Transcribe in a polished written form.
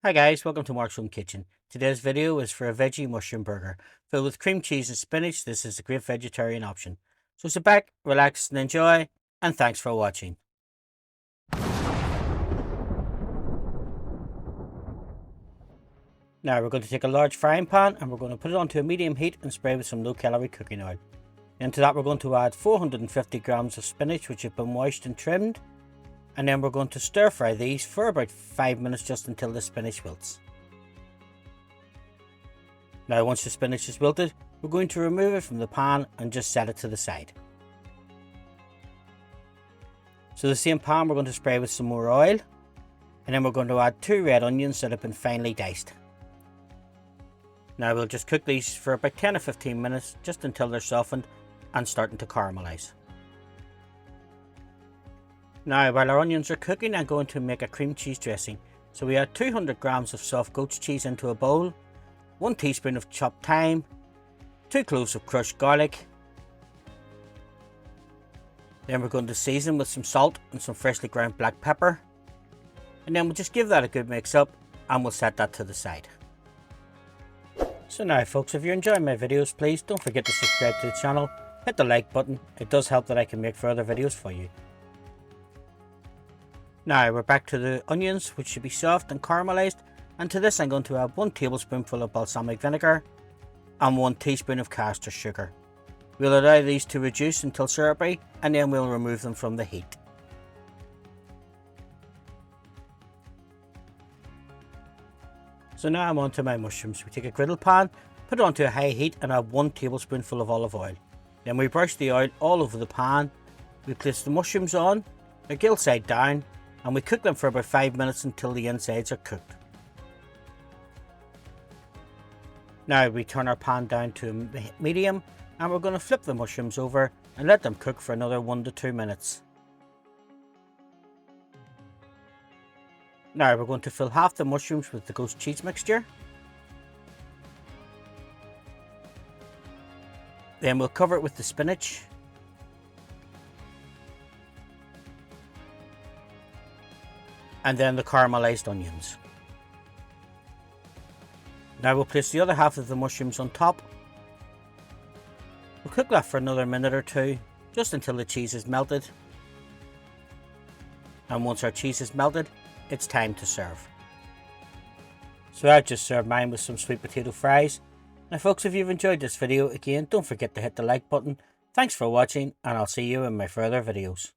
Hi guys, welcome to Mark's Home Kitchen. Today's video is for a veggie mushroom burger filled with cream cheese and spinach. This is a great vegetarian option. So sit back, relax and enjoy, and thanks for watching. Now we're going to take a large frying pan and we're going to put it onto a medium heat and spray with some low calorie cooking oil. Into that we're going to add 450 grams of spinach which have been washed and trimmed. And then we're going to stir fry these for about 5 minutes just until the spinach wilts. Now once the spinach is wilted, we're going to remove it from the pan and just set it to the side. So the same pan we're going to spray with some more oil, and then we're going to add 2 red onions that have been finely diced. Now we'll just cook these for about 10 or 15 minutes just until they're softened and starting to caramelise. Now while our onions are cooking, I'm going to make a cream cheese dressing. So we add 200 grams of soft goat's cheese into a bowl, 1 teaspoon of chopped thyme, 2 cloves of crushed garlic. Then we're going to season with some salt and some freshly ground black pepper. And then we'll just give that a good mix up and we'll set that to the side. So now folks, if you're enjoying my videos, please don't forget to subscribe to the channel, hit the like button. It does help that I can make further videos for you. Now we're back to the onions, which should be soft and caramelized, and to this I'm going to add 1 tablespoonful of balsamic vinegar and 1 teaspoon of caster sugar. We'll allow these to reduce until syrupy and then we'll remove them from the heat. So now I'm on to my mushrooms. We take a griddle pan, put it onto a high heat and add 1 tablespoonful of olive oil. Then we brush the oil all over the pan. We place the mushrooms on, the gill side down, and we cook them for about 5 minutes until the insides are cooked. Now we turn our pan down to medium and we're going to flip the mushrooms over and let them cook for another 1 to 2 minutes. Now we're going to fill half the mushrooms with the ghost cheese mixture. Then we'll cover it with the spinach. And then the caramelized onions. Now we'll place the other half of the mushrooms on top. We'll cook that for another minute or 2, just until the cheese is melted. And once our cheese is melted, it's time to serve. So I've just served mine with some sweet potato fries. Now folks, if you've enjoyed this video, again, don't forget to hit the like button. Thanks for watching, and I'll see you in my further videos.